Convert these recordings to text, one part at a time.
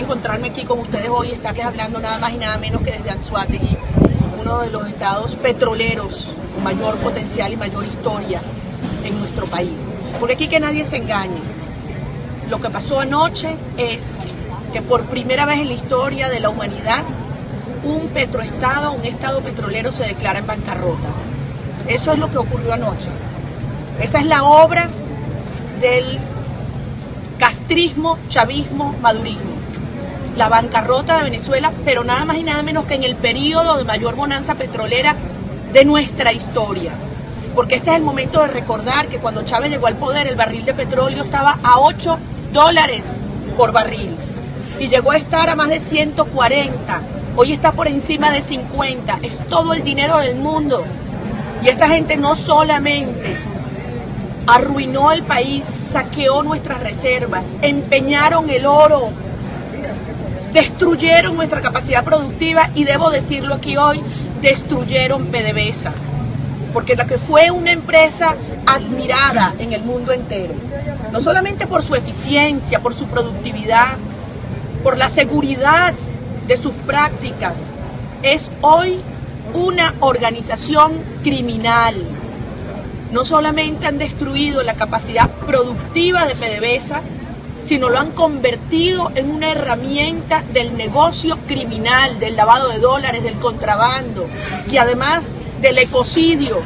encontrarme aquí con ustedes hoy y estarles hablando nada más y nada menos que desde Anzoátegui, uno de los estados petroleros con mayor potencial y mayor historia en nuestro país. Porque aquí que nadie se engañe. Lo que pasó anoche es que por primera vez en la historia de la humanidad, un petroestado, un estado petrolero se declara en bancarrota. Eso es lo que ocurrió anoche. Esa es la obra del castrismo, chavismo, madurismo. La bancarrota de Venezuela, pero nada más y nada menos que en el periodo de mayor bonanza petrolera de nuestra historia. Porque este es el momento de recordar que cuando Chávez llegó al poder, el barril de petróleo estaba a $8 por barril. Y llegó a estar a más de 140. Hoy está por encima de 50. Es todo el dinero del mundo. Y esta gente no solamente arruinó el país, saqueó nuestras reservas, empeñaron el oro, destruyeron nuestra capacidad productiva y debo decirlo aquí hoy, destruyeron PDVSA, porque la que fue una empresa admirada en el mundo entero, no solamente por su eficiencia, por su productividad, por la seguridad de sus prácticas, es hoy una organización criminal. No solamente han destruido la capacidad productiva de PDVSA, sino lo han convertido en una herramienta del negocio criminal, del lavado de dólares, del contrabando y además del ecocidio,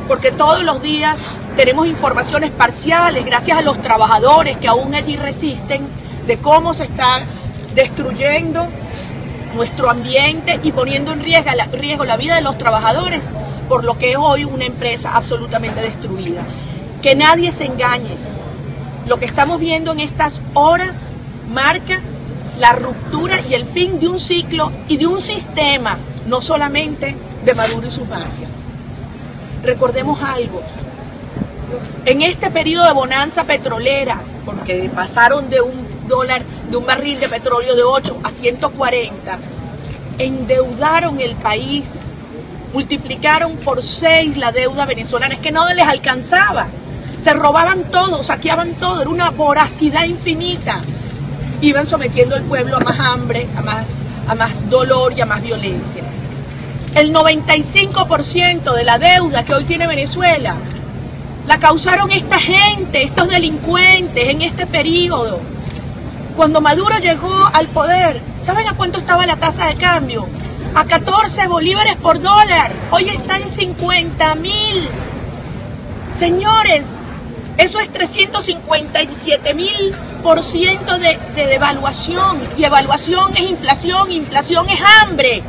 porque todos los días tenemos informaciones parciales, gracias a los trabajadores que aún allí resisten, de cómo se está destruyendo nuestro ambiente y poniendo en riesgo la vida de los trabajadores, por lo que es hoy una empresa absolutamente destruida. Que nadie se engañe. Lo que estamos viendo en estas horas marca la ruptura y el fin de un ciclo y de un sistema, no solamente de Maduro y sus mafias. Recordemos algo. En este periodo de bonanza petrolera, porque pasaron de un barril de petróleo de 8 a 140, endeudaron el país, multiplicaron por 6 la deuda venezolana, es que no les alcanzaba, se robaban todo, saqueaban todo, era una voracidad infinita, iban sometiendo al pueblo a más hambre, a más dolor y a más violencia. El 95% de la deuda que hoy tiene Venezuela la causaron esta gente, estos delincuentes en este periodo. Cuando Maduro llegó al poder, ¿saben a cuánto estaba la tasa de cambio? A 14 bolívares por dólar. Hoy está en 50.000. Señores, eso es 357.000% de devaluación. Y evaluación es inflación, inflación es hambre.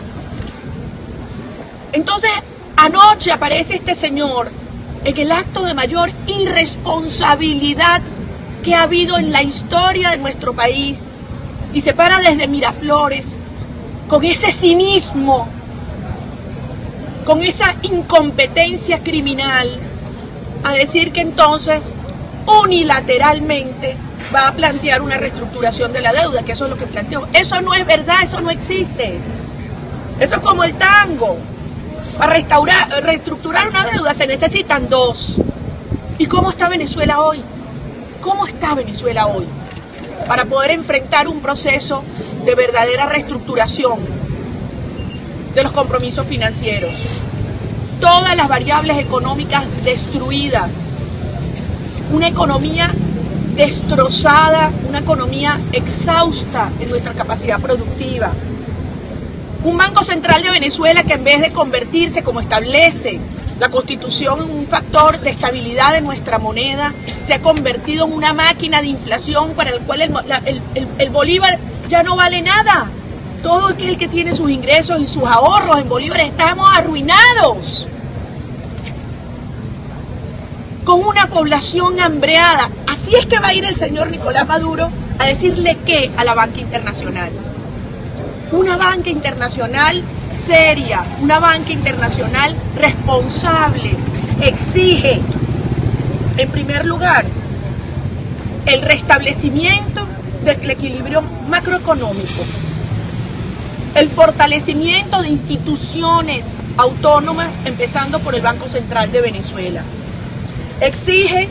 Entonces, anoche aparece este señor en el acto de mayor irresponsabilidad que ha habido en la historia de nuestro país y se para desde Miraflores con ese cinismo, con esa incompetencia criminal, a decir que entonces unilateralmente va a plantear una reestructuración de la deuda, que eso es lo que planteó. Eso no es verdad, eso no existe. Eso es como el tango. Para reestructurar una deuda se necesitan 2. ¿Y cómo está Venezuela hoy? ¿Cómo está Venezuela hoy? Para poder enfrentar un proceso de verdadera reestructuración de los compromisos financieros. Todas las variables económicas destruidas. Una economía destrozada, una economía exhausta en nuestra capacidad productiva. Un Banco Central de Venezuela que en vez de convertirse, como establece la Constitución, en un factor de estabilidad de nuestra moneda, se ha convertido en una máquina de inflación para el cual el bolívar ya no vale nada. Todo aquel que tiene sus ingresos y sus ahorros en bolívares estamos arruinados. Con una población hambreada. Así es que va a ir el señor Nicolás Maduro a decirle ¿qué? A la banca internacional. Una banca internacional seria, una banca internacional responsable, exige, en primer lugar, el restablecimiento del equilibrio macroeconómico, el fortalecimiento de instituciones autónomas, empezando por el Banco Central de Venezuela. Exige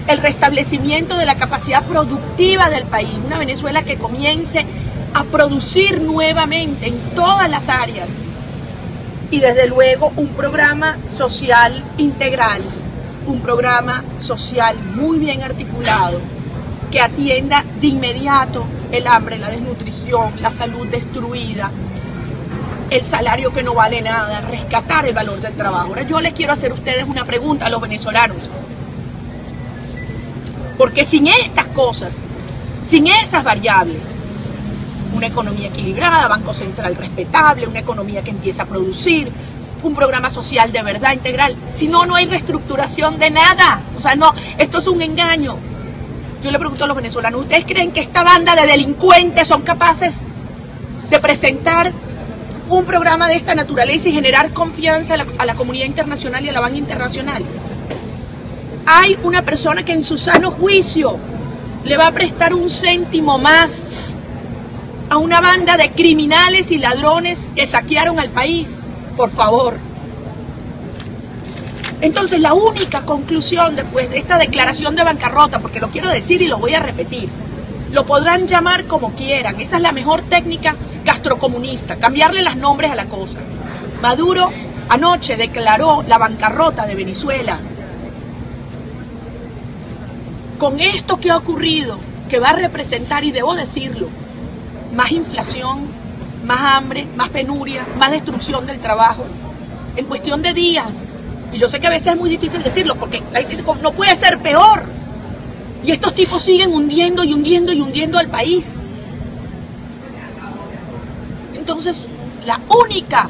el restablecimiento de la capacidad productiva del país, una Venezuela que comience a producir nuevamente en todas las áreas. Y desde luego un programa social integral, un programa social muy bien articulado, que atienda de inmediato el hambre, la desnutrición, la salud destruida, el salario que no vale nada, rescatar el valor del trabajo. Ahora yo les quiero hacer a ustedes una pregunta a los venezolanos, porque sin estas cosas, sin esas variables, una economía equilibrada, Banco Central respetable, una economía que empieza a producir, un programa social de verdad integral, si no, no hay reestructuración de nada. O sea, no, esto es un engaño. Yo le pregunto a los venezolanos, ¿ustedes creen que esta banda de delincuentes son capaces de presentar un programa de esta naturaleza y generar confianza a la comunidad internacional y a la banca internacional? Hay una persona que en su sano juicio le va a prestar un céntimo más a una banda de criminales y ladrones que saquearon al país, por favor. Entonces la única conclusión después de esta declaración de bancarrota, porque lo quiero decir y lo voy a repetir, lo podrán llamar como quieran, esa es la mejor técnica castrocomunista, cambiarle los nombres a la cosa. Maduro anoche declaró la bancarrota de Venezuela. Con esto que ha ocurrido, que va a representar, y debo decirlo, más inflación, más hambre, más penuria, más destrucción del trabajo, en cuestión de días. Y yo sé que a veces es muy difícil decirlo, porque no puede ser peor. Y estos tipos siguen hundiendo y hundiendo y hundiendo al país. Entonces, la única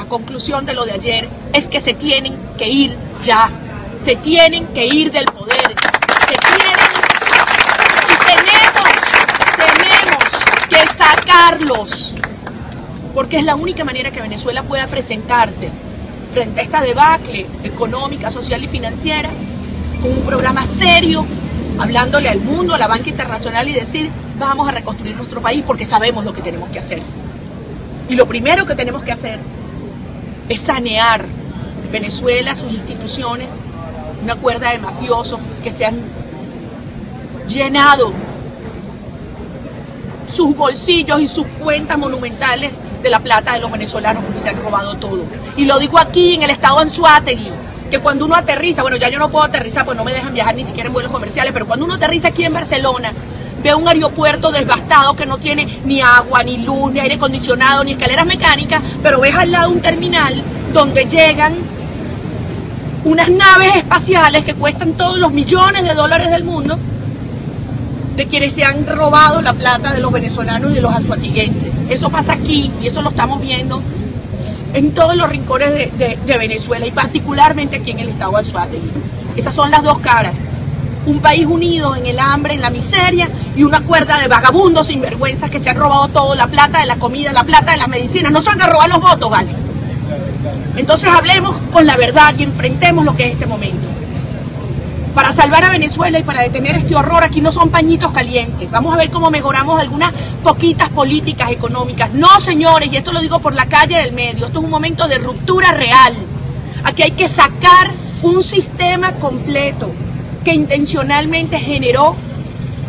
conclusión de lo de ayer es que se tienen que ir ya. Se tienen que ir del poder. Que sacarlos, porque es la única manera que Venezuela pueda presentarse frente a esta debacle económica, social y financiera, con un programa serio, hablándole al mundo, a la banca internacional, y decir, vamos a reconstruir nuestro país porque sabemos lo que tenemos que hacer. Y lo primero que tenemos que hacer es sanear Venezuela, sus instituciones, una cuerda de mafiosos que se han llenado sus bolsillos y sus cuentas monumentales de la plata de los venezolanos, porque se han robado todo. Y lo digo aquí en el estado Anzoátegui, que cuando uno aterriza, bueno, ya yo no puedo aterrizar, pues no me dejan viajar ni siquiera en vuelos comerciales, pero cuando uno aterriza aquí en Barcelona, ve un aeropuerto devastado que no tiene ni agua, ni luz, ni aire acondicionado, ni escaleras mecánicas, pero ves al lado un terminal donde llegan unas naves espaciales que cuestan todos los millones de dólares del mundo, de quienes se han robado la plata de los venezolanos y de los anzoatiguenses. Eso pasa aquí y eso lo estamos viendo en todos los rincones de Venezuela, y particularmente aquí en el estado de Anzoátegui. Esas son las dos caras. Un país unido en el hambre, en la miseria, y una cuerda de vagabundos sinvergüenzas que se han robado todo, la plata de la comida, la plata de las medicinas. No se van a robar los votos, ¿vale? Entonces hablemos con la verdad y enfrentemos lo que es este momento. Para salvar a Venezuela y para detener este horror, aquí no son pañitos calientes. Vamos a ver cómo mejoramos algunas poquitas políticas económicas. No, señores, y esto lo digo por la calle del medio, esto es un momento de ruptura real. Aquí hay que sacar un sistema completo que intencionalmente generó,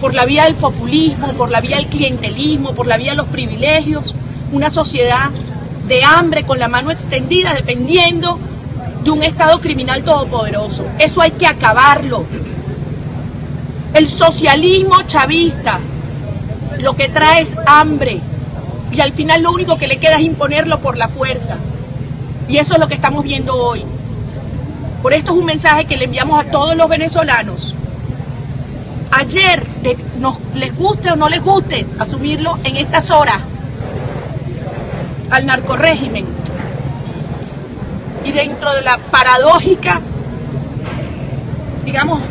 por la vía del populismo, por la vía del clientelismo, por la vía de los privilegios, una sociedad de hambre con la mano extendida, dependiendo de un Estado criminal todopoderoso. Eso hay que acabarlo. El socialismo chavista lo que trae es hambre, y al final lo único que le queda es imponerlo por la fuerza, y eso es lo que estamos viendo hoy. Por esto es un mensaje que le enviamos a todos los venezolanos. Ayer, les guste o no les guste asumirlo en estas horas, al narcorrégimen, y dentro de la paradójica, digamos,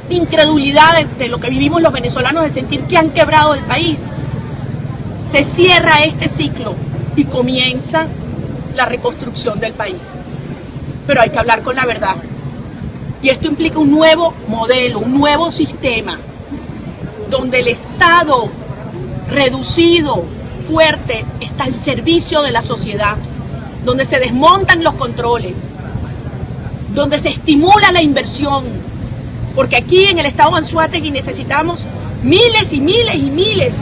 incredulidad de lo que vivimos los venezolanos, de sentir que han quebrado el país, se cierra este ciclo y comienza la reconstrucción del país. Pero hay que hablar con la verdad, y esto implica un nuevo modelo, un nuevo sistema, donde el Estado reducido, fuerte, está al servicio de la sociedad, donde se desmontan los controles, donde se estimula la inversión, porque aquí en el estado de Anzoátegui necesitamos miles y miles y miles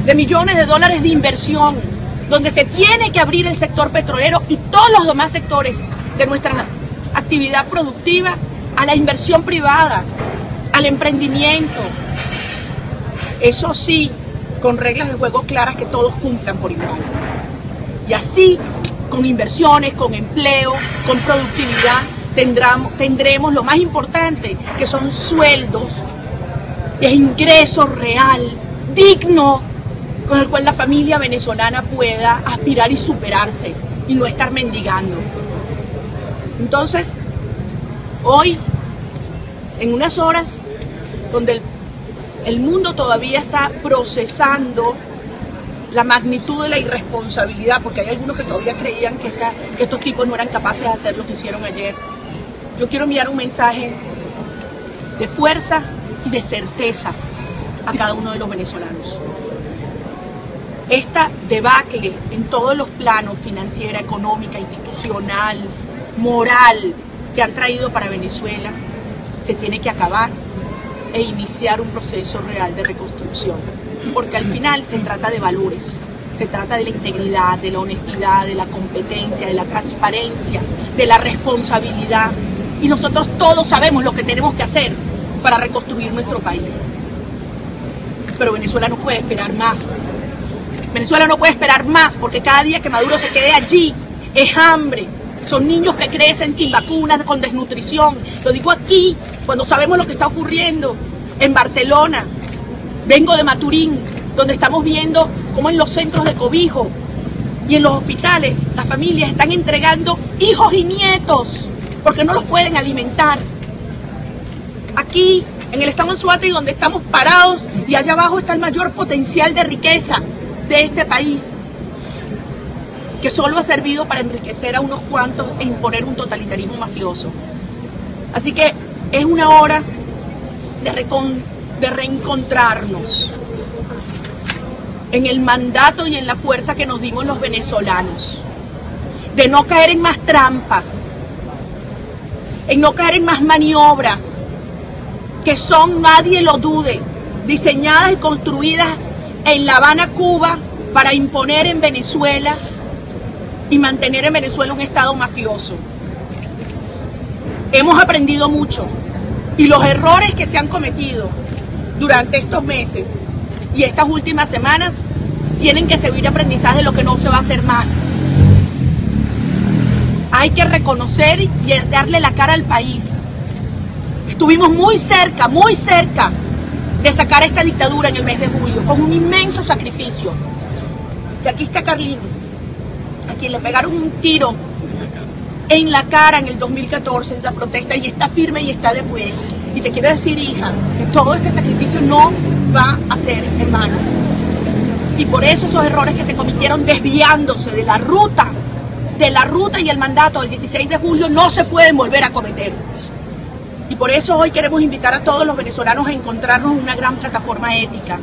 de millones de dólares de inversión, donde se tiene que abrir el sector petrolero y todos los demás sectores de nuestra actividad productiva a la inversión privada, al emprendimiento. Eso sí, con reglas de juego claras que todos cumplan por igual. Y así, con inversiones, con empleo, con productividad, tendremos lo más importante, que son sueldos e ingreso real, digno, con el cual la familia venezolana pueda aspirar y superarse y no estar mendigando. Entonces, hoy, en unas horas donde el mundo todavía está procesando la magnitud de la irresponsabilidad, porque hay algunos que todavía creían que estos tipos no eran capaces de hacer lo que hicieron ayer, yo quiero enviar un mensaje de fuerza y de certeza a cada uno de los venezolanos. Esta debacle en todos los planos, financiera, económica, institucional, moral, que han traído para Venezuela, se tiene que acabar e iniciar un proceso real de reconstrucción. Porque al final se trata de valores, se trata de la integridad, de la honestidad, de la competencia, de la transparencia, de la responsabilidad. Y nosotros todos sabemos lo que tenemos que hacer para reconstruir nuestro país. Pero Venezuela no puede esperar más. Venezuela no puede esperar más, porque cada día que Maduro se quede allí es hambre. Son niños que crecen sin vacunas, con desnutrición. Lo digo aquí, cuando sabemos lo que está ocurriendo en Barcelona. Vengo de Maturín, donde estamos viendo cómo en los centros de cobijo y en los hospitales las familias están entregando hijos y nietos porque no los pueden alimentar. Aquí, en el estado Anzoátegui, donde estamos parados, y allá abajo está el mayor potencial de riqueza de este país, que solo ha servido para enriquecer a unos cuantos e imponer un totalitarismo mafioso. Así que es una hora de reencontrarnos en el mandato y en la fuerza que nos dimos los venezolanos, de no caer en más trampas, en no caer en más maniobras, que son, nadie lo dude, diseñadas y construidas en La Habana, Cuba, para imponer en Venezuela y mantener en Venezuela un estado mafioso. Hemos aprendido mucho, y los errores que se han cometido durante estos meses y estas últimas semanas tienen que servir de aprendizaje de lo que no se va a hacer más. Hay que reconocer y darle la cara al país. Estuvimos muy cerca de sacar esta dictadura en el mes de julio, con un inmenso sacrificio. Y aquí está Carlín, a quien le pegaron un tiro en la cara en el 2014 en la protesta, y está firme y está de pie. Y te quiero decir, hija, que todo este sacrificio no va a ser en vano. Y por eso esos errores que se cometieron desviándose de la ruta y el mandato del 16 de julio no se pueden volver a cometer. Y por eso hoy queremos invitar a todos los venezolanos a encontrarnos en una gran plataforma ética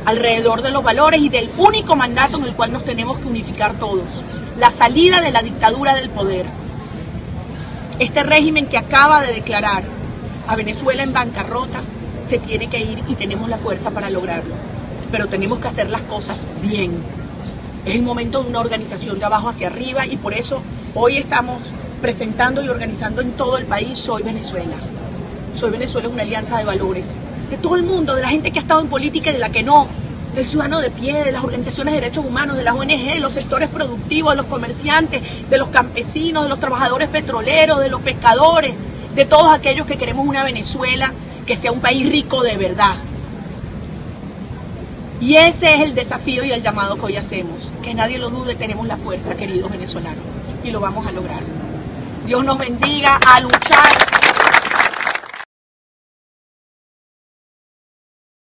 alrededor de los valores y del único mandato en el cual nos tenemos que unificar todos: la salida de la dictadura del poder. Este régimen que acaba de declarar a Venezuela en bancarrota se tiene que ir, y tenemos la fuerza para lograrlo. Pero tenemos que hacer las cosas bien. Es el momento de una organización de abajo hacia arriba, y por eso hoy estamos presentando y organizando en todo el país Soy Venezuela. Soy Venezuela es una alianza de valores, de todo el mundo, de la gente que ha estado en política y de la que no, del ciudadano de pie, de las organizaciones de derechos humanos, de las ONG, de los sectores productivos, de los comerciantes, de los campesinos, de los trabajadores petroleros, de los pescadores, de todos aquellos que queremos una Venezuela que sea un país rico de verdad. Y ese es el desafío y el llamado que hoy hacemos. Que nadie lo dude, tenemos la fuerza, queridos venezolanos, y lo vamos a lograr. Dios nos bendiga, a luchar.